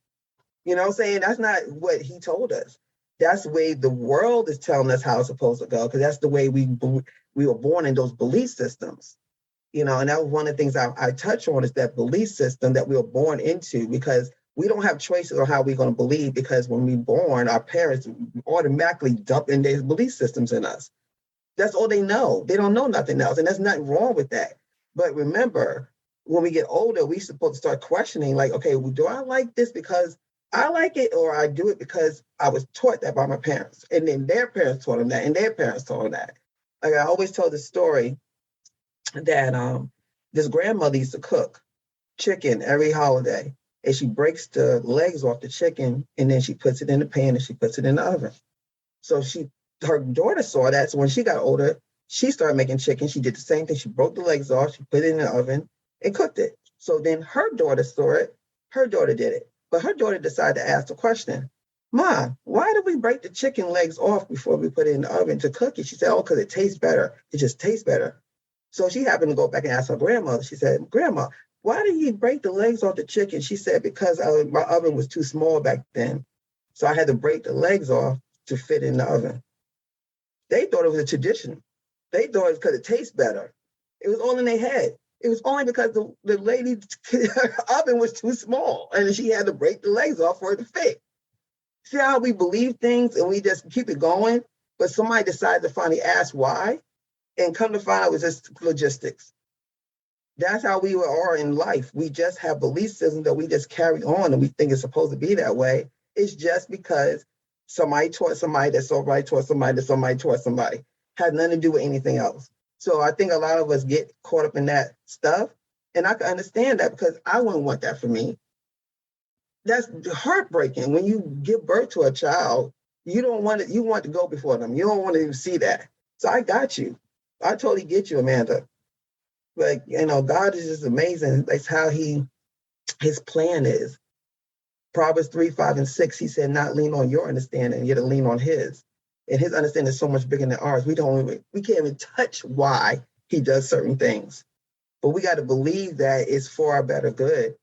You know what I'm saying? That's not what he told us. That's the way the world is telling us how it's supposed to go, because that's the way we were born in those belief systems. You know, and that was one of the things I touch on is that belief system that we were born into, because we don't have choices on how we're going to believe, because when we're born, our parents automatically dump in their belief systems in us. That's all they know. They don't know nothing else. And there's nothing wrong with that. But remember, when we get older, we're supposed to start questioning, like, okay, well, do I like this because I like it, or I do it because I was taught that by my parents? And then their parents taught them that, and their parents taught them that. Like I always tell the story that this grandmother used to cook chicken every holiday. And she breaks the legs off the chicken, and then she puts it in the pan and she puts it in the oven. So her daughter saw that. So when she got older, she started making chicken. She did the same thing. She broke the legs off, she put it in the oven and cooked it. So then her daughter saw it. Her daughter did it. But her daughter decided to ask the question, Ma, why did we break the chicken legs off before we put it in the oven to cook it? She said, oh, because it tastes better. It just tastes better. So she happened to go back and ask her grandmother. She said, Grandma, why did you break the legs off the chicken? She said, because my oven was too small back then. So I had to break the legs off to fit in the oven. They thought it was a tradition. They thought it's because it tastes better. It was all in their head. It was only because the lady's oven was too small and she had to break the legs off for it to fit. See how we believe things and we just keep it going, but somebody decided to finally ask why, and come to find out it was just logistics. That's how we are in life. We just have belief systems that we just carry on and we think it's supposed to be that way. It's just because somebody taught somebody that somebody taught somebody that somebody taught somebody. Had nothing to do with anything else. So I think a lot of us get caught up in that stuff. And I can understand that because I wouldn't want that for me. That's heartbreaking. When you give birth to a child, you don't want it, you want to go before them. You don't want to even see that. So I got you. I totally get you, Amanda. But, you know, God is just amazing. That's how his plan is. Proverbs 3, 5, and 6, he said, not lean on your understanding, yet to lean on his. And his understanding is so much bigger than ours. We can't even touch why he does certain things. But we got to believe that it's for our better good.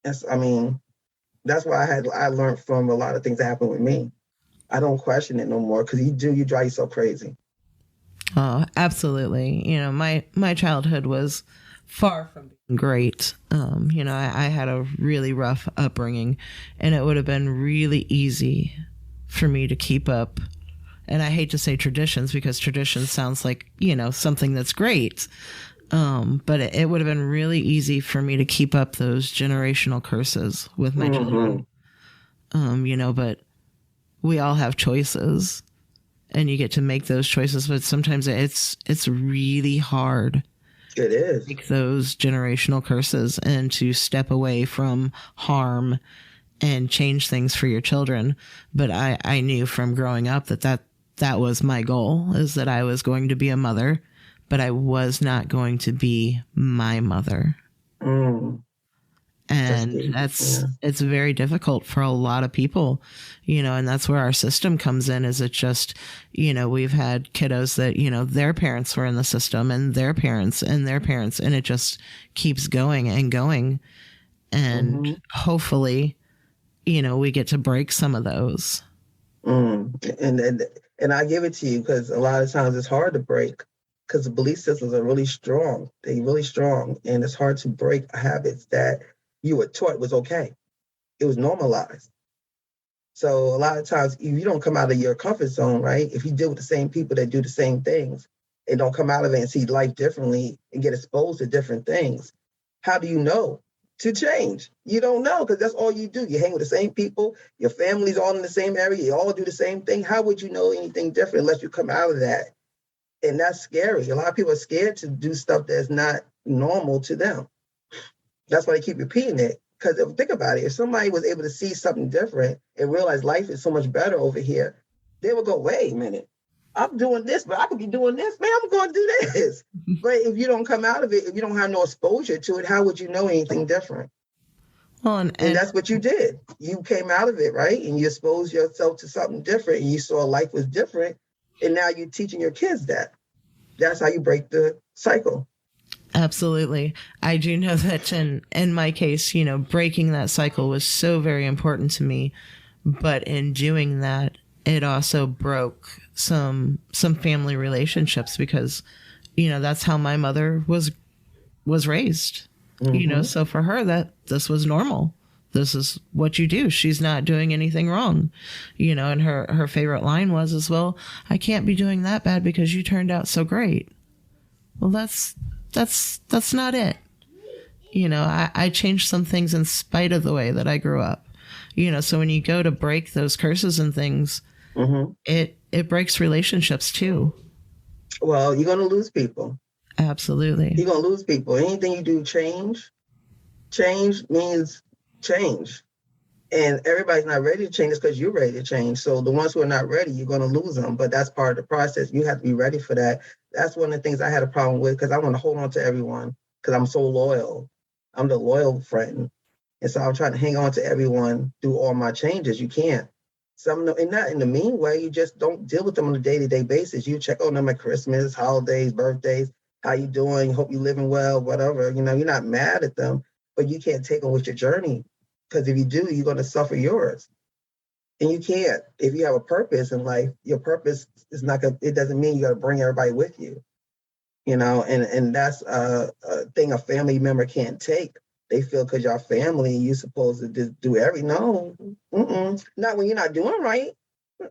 That's why I learned from a lot of things that happened with me. I don't question it no more, because you drive yourself crazy. Oh, absolutely. You know, my childhood was far from being great. You know, I had a really rough upbringing, and it would have been really easy for me to keep up. And I hate to say traditions, because tradition sounds like, you know, something that's great. But it would have been really easy for me to keep up those generational curses with my children. You know, but we all have choices. and you get to make those choices, but sometimes it's really hard. It is. Make those generational curses and to step away from harm and change things for your children. But I knew from growing up that was my goal, is that I was going to be a mother, but I was not going to be my mother. And it's very difficult for a lot of people, and that's where our system comes in. Is it just, we've had kiddos that, their parents were in the system and their parents and their parents, and it just keeps going and going. And hopefully, we get to break some of those. And I give it to you, because a lot of times it's hard to break, because the belief systems are really strong. They're really strong. And it's hard to break habits that you were taught was okay. It was normalized. So a lot of times, if you don't come out of your comfort zone, right? If you deal with the same people that do the same things and don't come out of it and see life differently and get exposed to different things, how do you know to change? You don't know, because that's all you do. You hang with the same people. Your family's all in the same area. You all do the same thing. How would you know anything different unless you come out of that? And that's scary. A lot of people are scared to do stuff that's not normal to them. That's why they keep repeating it. Because think about it, if somebody was able to see something different and realize life is so much better over here, they would go, wait a minute, I'm doing this, but I could be doing this. Man, I'm going to do this. But if you don't come out of it, if you don't have no exposure to it, how would you know anything different? Well, and that's what you did. You came out of it, right? And you exposed yourself to something different, and you saw life was different. And now you're teaching your kids that. That's how you break the cycle. Absolutely. I do know that in my case, breaking that cycle was so very important to me. But in doing that, it also broke some family relationships, because, that's how my mother was raised. So for her, that this was normal. This is what you do. She's not doing anything wrong. And her favorite line was, well, I can't be doing that bad because you turned out so great. Well, that's not it. I changed some things in spite of the way that I grew up. So when you go to break those curses and things, it breaks relationships too. Well, you're going to lose people. Absolutely. You're going to lose people. Anything you do, change means change. And everybody's not ready to change because you're ready to change. So the ones who are not ready, you're going to lose them. But that's part of the process. You have to be ready for that. That's one of the things I had a problem with, because I want to hold on to everyone because I'm so loyal. I'm the loyal friend. And so I'm trying to hang on to everyone through all my changes. You can't. Some, and not in the mean way, you just don't deal with them on a day-to-day basis. You check on them at Christmas, holidays, birthdays. How you doing? Hope you're living well, whatever. You're not mad at them, but you can't take them with your journey. Because if you do, you're going to suffer yours. And you can't. If you have a purpose in life, your purpose is not going to, it doesn't mean you got to bring everybody with you. And that's a thing a family member can't take. They feel because you're family, you're supposed to just do no. Not when you're not doing right.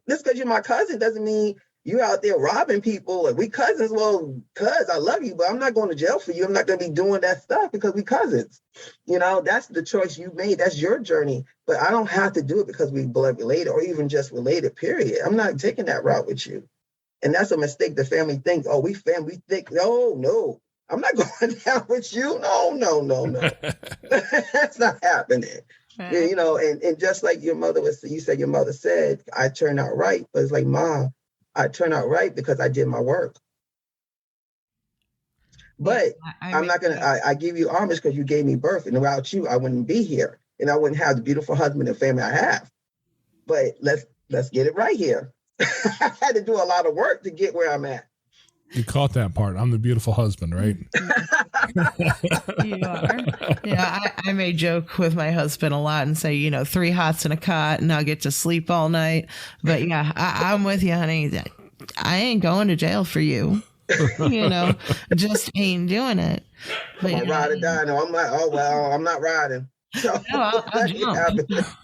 Just because you're my cousin doesn't mean you out there robbing people. Like, we cousins. Well, cuz I love you, but I'm not going to jail for you. I'm not going to be doing that stuff because we cousins. That's the choice you made. That's your journey. But I don't have to do it because we blood related or even just related, period. I'm not taking that route with you. And that's a mistake the family thinks. Oh, we family think. No. I'm not going down with you. No. That's not happening. Right. And just like your mother you said your mother said, I turned out right. But it's like, Mom, I turned out right because I did my work. But I'm not going to, I give you homage because you gave me birth. And without you, I wouldn't be here. And I wouldn't have the beautiful husband and family I have. But let's get it right here. I had to do a lot of work to get where I'm at. You caught that part. I'm the beautiful husband, right? You are. Yeah, I may joke with my husband a lot and say, 3 hots in a cot and I'll get to sleep all night. But yeah, I'm with you, honey. I ain't going to jail for you. Just ain't doing it. But, I'm ride or die. No, I'm like, oh, well, I'm not riding. So, no,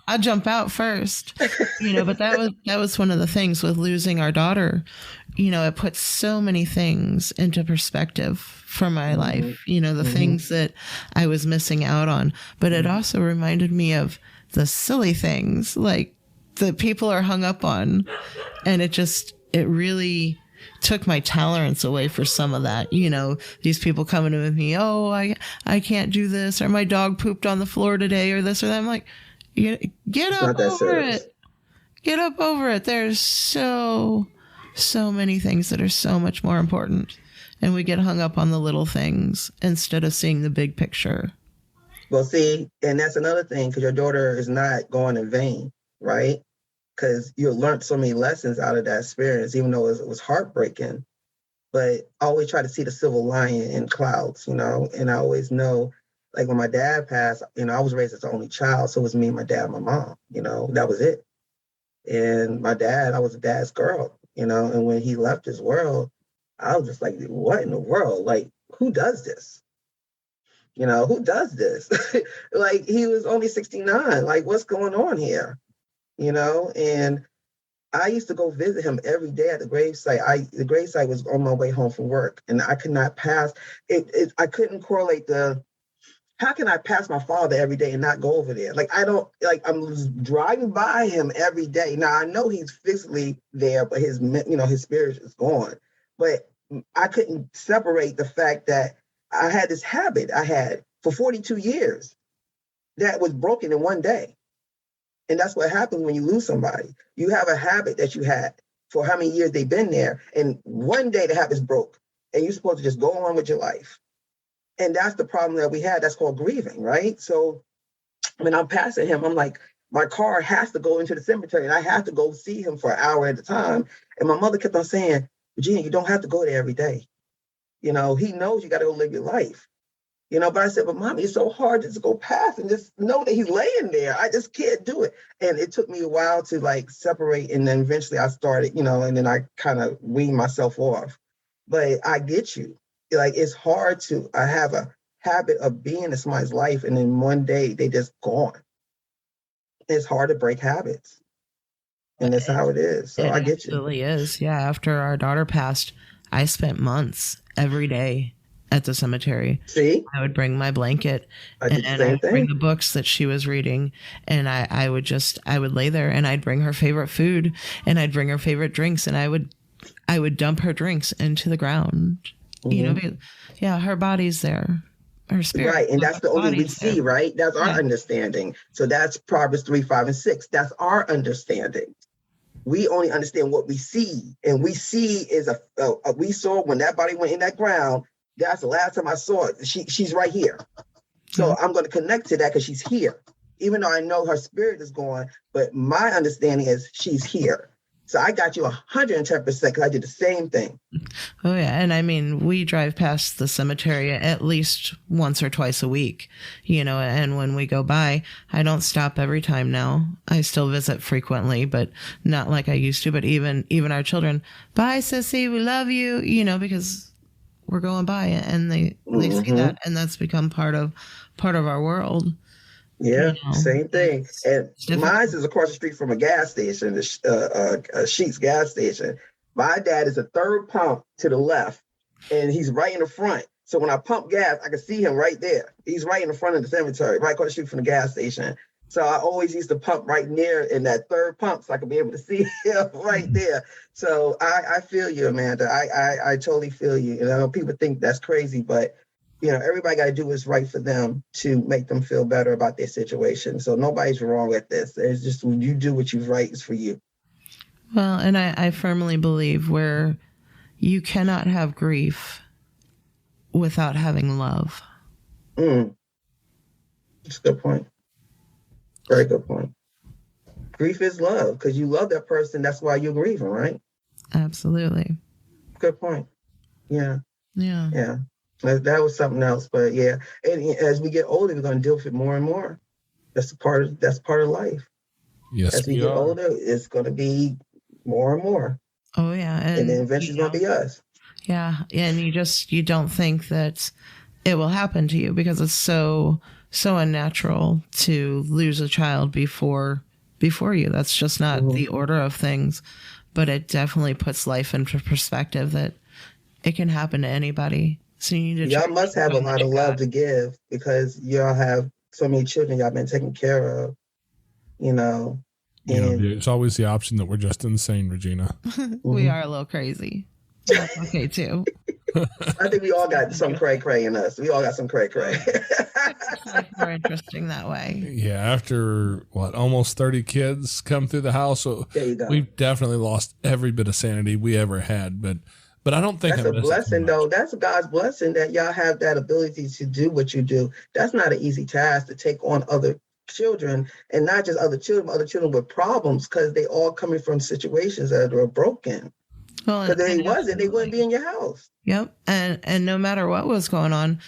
I'll jump out first, but that was one of the things with losing our daughter. It puts so many things into perspective for my life, the things that I was missing out on. But it also reminded me of the silly things, like that people are hung up on. And it really took my tolerance away for some of that. You know, these people coming to me, oh, I can't do this, or my dog pooped on the floor today, or this or that. I'm like, get up over it. Get up over it. There's so many things that are so much more important. And we get hung up on the little things instead of seeing the big picture. Well, see, and that's another thing, because your daughter is not going in vain, right? Because you learned so many lessons out of that experience, even though it was heartbreaking. But I always try to see the silver lining in clouds, you know? And I always know, like when my dad passed, you know, I was raised as the only child. So it was me, my dad, my mom, you know, that was it. And my dad, I was a dad's girl, you know? And when he left this world, I was just like, what in the world? Like, who does this? You know, who does this? Like, he was only 69. Like, what's going on here? You know, and I used to go visit him every day at the gravesite. The gravesite was on my way home from work, and I could not pass it. I couldn't correlate how can I pass my father every day and not go over there? Like, I'm driving by him every day. Now, I know he's physically there, but his spirit is gone. But I couldn't separate the fact that I had this habit I had for 42 years that was broken in one day. And that's what happens when you lose somebody. You have a habit that you had for how many years they've been there. And one day the habit's broke and you're supposed to just go on with your life. And that's the problem that we had. That's called grieving, right? So when I'm passing him, I'm like, my car has to go into the cemetery and I have to go see him for an hour at a time. And my mother kept on saying, Regina, you don't have to go there every day. You know, he knows you got to go live your life. You know, but I said, but Mommy, it's so hard to just go past and just know that he's laying there. I just can't do it. And it took me a while to like separate. And then eventually I started, you know, and then I kind of weaned myself off. But I get you. Like, it's hard I have a habit of being in somebody's life. And then one day they just gone. It's hard to break habits. And that's how it is. So I get you. It absolutely is. Yeah. After our daughter passed, I spent months every day at the cemetery. See? I would bring my blanket and I would bring the books that she was reading, and I would lay there and I'd bring her favorite food and I'd bring her favorite drinks, and I would dump her drinks into the ground. Mm-hmm. You know, yeah, her body's there. Her spirit. Right, and that's the only we see, right? That's our understanding. So that's Proverbs 3, 5, and 6. That's our understanding. We only understand what we see, and we see is we saw when that body went in that ground. That's the last time I saw it. She's right here. So I'm going to connect to that because she's here. Even though I know her spirit is gone, but my understanding is she's here. So I got you 110% because I did the same thing. Oh, yeah. And I mean, we drive past the cemetery at least once or twice a week, you know, and when we go by, I don't stop every time now. I still visit frequently, but not like I used to. But even our children, bye, sissy, we love you, you know, because we're going by and they see that, and that's become part of our world. Yeah, you know, same thing. And mine is across the street from a gas station, a Sheetz gas station. My dad is a third pump to the left, and he's right in the front. So when I pump gas, I can see him right there. He's right in the front of the cemetery, right across the street from the gas station. So I always used to pump right near in that third pump so I could be able to see him right there. So I feel you, Amanda. I totally feel you. And I know people think that's crazy, but you know, everybody got to do what's right for them to make them feel better about their situation. So nobody's wrong with this. It's just when you do what you's right is for you. Well, and I firmly believe where you cannot have grief without having love. That's a good point. Very good point. Grief is love because you love that person. That's why you're grieving, right? Absolutely. Good point. Yeah. Yeah. Yeah. That was something else, but yeah. And as we get older, we're going to deal with it more and more. That's part of life. Yes, as we get older, it's going to be more and more. Oh yeah, and then eventually it's going to be us. Yeah, and you don't think that it will happen to you because it's so unnatural to lose a child before you. That's just not the order of things. But it definitely puts life into perspective that it can happen to anybody. So you need to y'all must have a lot of love to give because y'all have so many children y'all been taking care of, you know. And there's always the option that we're just insane, Regina. We are a little crazy. That's okay too. I think we all got some cray in us. We all got some cray. It's like more interesting that way. Yeah, after almost 30 kids come through the house, so There you go. we've definitely lost every bit of sanity we ever had. But I don't think That's a blessing, though. That's God's blessing that y'all have that ability to do what you do. That's not an easy task to take on other children, and not just other children with problems, because they all coming from situations that are broken. Well, Because if they wouldn't be in your house. Yep. And no matter what was going on,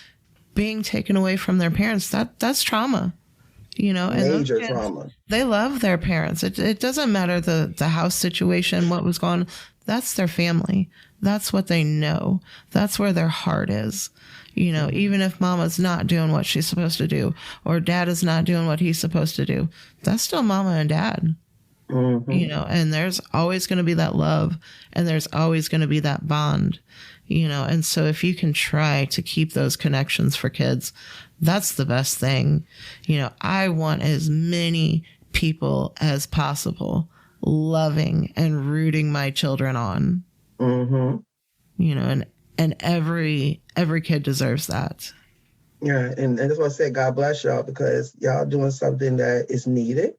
being taken away from their parents, that's trauma. And Major kids, trauma. They love their parents. It doesn't matter the house situation, what was going on. That's their family. That's what they know. That's where their heart is. Even if mama's not doing what she's supposed to do, or dad is not doing what he's supposed to do, that's still mama and dad. Mm-hmm. And there's always going to be that love, and there's always going to be that bond, and so if you can try to keep those connections for kids, that's the best thing. I want as many people as possible loving and rooting my children on. Mm-hmm. And every kid deserves that. Yeah, and that's why I said God bless y'all, because y'all doing something that is needed.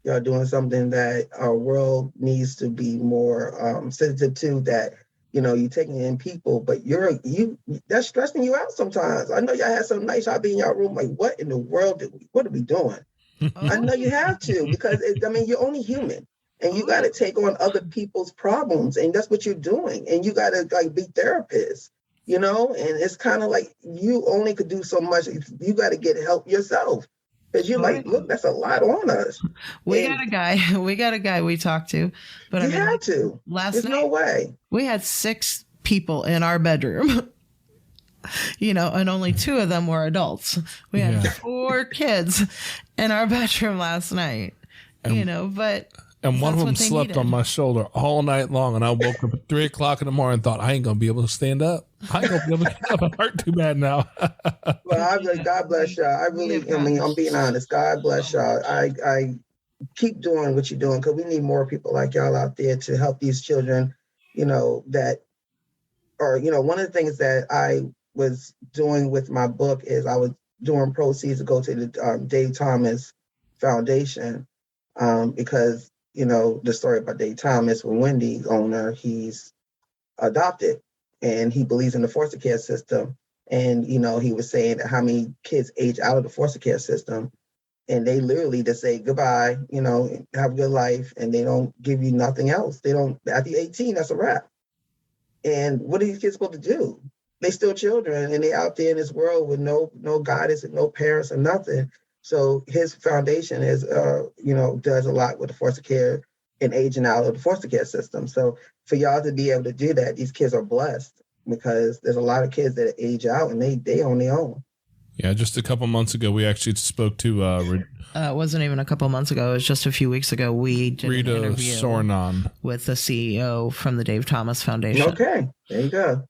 Y'all doing something that our world needs to be more sensitive to, that, you're taking in people, but that's stressing you out sometimes. I know y'all had some nights y'all be in y'all room like, what in the world, what are we doing? I know you have to, because you're only human, and you got to take on other people's problems, and that's what you're doing. And you got to be therapists, and it's kind of like you only could do so much. You got to get help yourself. Because you're look, that's a lot on us. We got a guy we talked to, but you had to. There's no way. We had 6 people in our bedroom, and only 2 of them were adults. We had 4 kids in our bedroom last night, but. And one of them slept on my shoulder all night long, and I woke up at 3 o'clock in the morning and thought, I ain't going to be able to stand up. I ain't going to be able to get up. I hurt too bad now. Well, God bless y'all. I'm being honest. God bless y'all. I keep doing what you're doing, because we need more people like y'all out there to help these children, that are, one of the things that I was doing with my book is I was doing proceeds to go to the Dave Thomas Foundation, because the story about Dave Thomas, with Wendy's owner, he's adopted, and he believes in the foster care system. And, he was saying how many kids age out of the foster care system, and they literally just say goodbye, have a good life, and they don't give you nothing else. They don't, after you're 18, that's a wrap. And what are these kids supposed to do? They still children, and they out there in this world with no guidance and no parents or nothing. So his foundation is, does a lot with the foster care and aging out of the foster care system. So for y'all to be able to do that, these kids are blessed, because there's a lot of kids that age out and they on their own. Yeah, just a couple months ago, we actually spoke to... it wasn't even a couple months ago. It was just a few weeks ago. We did Rita an interview Sornon with the CEO from the Dave Thomas Foundation. Okay, there you go.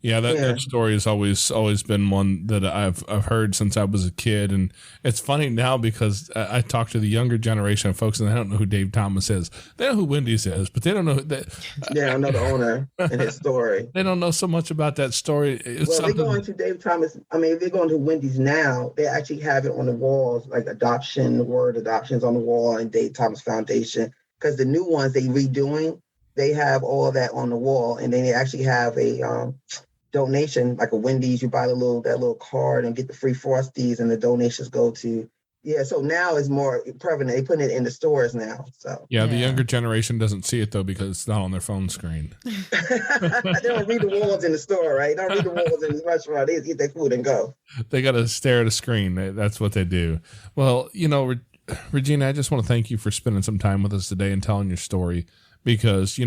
Yeah, that story has always been one that I've heard since I was a kid, and it's funny now because I talk to the younger generation of folks, and they don't know who Dave Thomas is. They know who Wendy's is, but they don't know that. Yeah, I know the owner and his story. They don't know so much about that story. They're going to Dave Thomas. If they're going to Wendy's now, they actually have it on the walls, like adoption, the word adoptions on the wall, and Dave Thomas Foundation. Because the new ones they redoing, they have all that on the wall, and then they actually have a donation, like a Wendy's. You buy that little card and get the free Frosties, and the donations go to. Yeah, so now it's more prevalent. They putting it in the stores now. So the younger generation doesn't see it though, because it's not on their phone screen. They don't read the walls in the store, right? They don't read the walls in the restaurant. They just get their food and go. They got to stare at a screen. That's what they do. Well, Regina, I just want to thank you for spending some time with us today and telling your story, because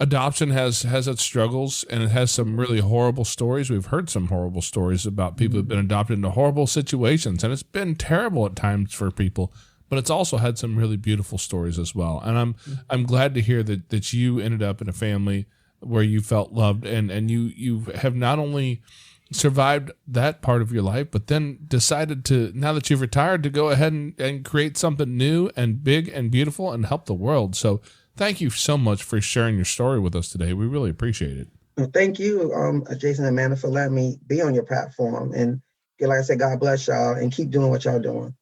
adoption has its struggles, and it has some really horrible stories. We've heard some horrible stories about people who've been adopted into horrible situations, and it's been terrible at times for people, but it's also had some really beautiful stories as well. And I'm glad to hear that you ended up in a family where you felt loved, and you have not only survived that part of your life, but then decided to, now that you've retired, to go ahead and create something new and big and beautiful and help the world. So thank you so much for sharing your story with us today. We really appreciate it. Well, thank you, Jason and Amanda, for letting me be on your platform. And like I said, God bless y'all and keep doing what y'all doing.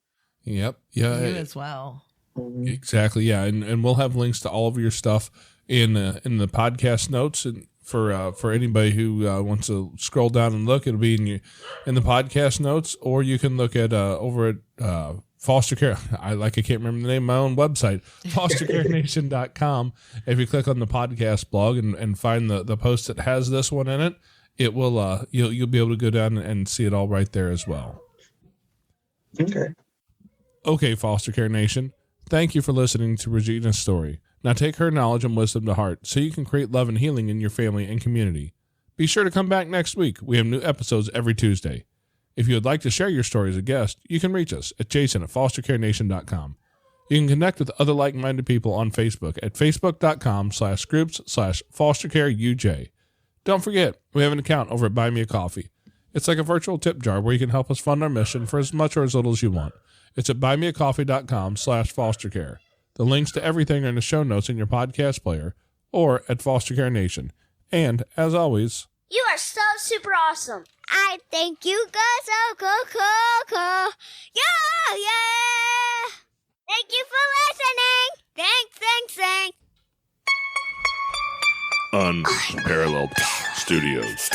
Yep. Yeah. You as well. Mhm. Exactly. Yeah. And we'll have links to all of your stuff in the podcast notes, and for anybody who wants to scroll down and look, it'll be in the podcast notes, or you can look at over at foster care. I can't remember the name of my own website, fostercarenation.com. If you click on the podcast blog and find the post that has this one in it, it will you'll be able to go down and see it all right there as well. Okay, Foster Care Nation. Thank you for listening to ReGina's story. Now take her knowledge and wisdom to heart so you can create love and healing in your family and community. Be sure to come back next week. We have new episodes every Tuesday. If you would like to share your story as a guest, you can reach us at jason@fostercarenation.com. You can connect with other like-minded people on Facebook at facebook.com/groups/fostercareuj. Don't forget, we have an account over at Buy Me a Coffee. It's like a virtual tip jar where you can help us fund our mission for as much or as little as you want. It's at buymeacoffee.com/fostercare. The links to everything are in the show notes in your podcast player or at Foster Care Nation. And, as always, You are so super awesome. I think you guys so cool. Yeah. Thank you for listening. Thanks. Unparalleled Studios.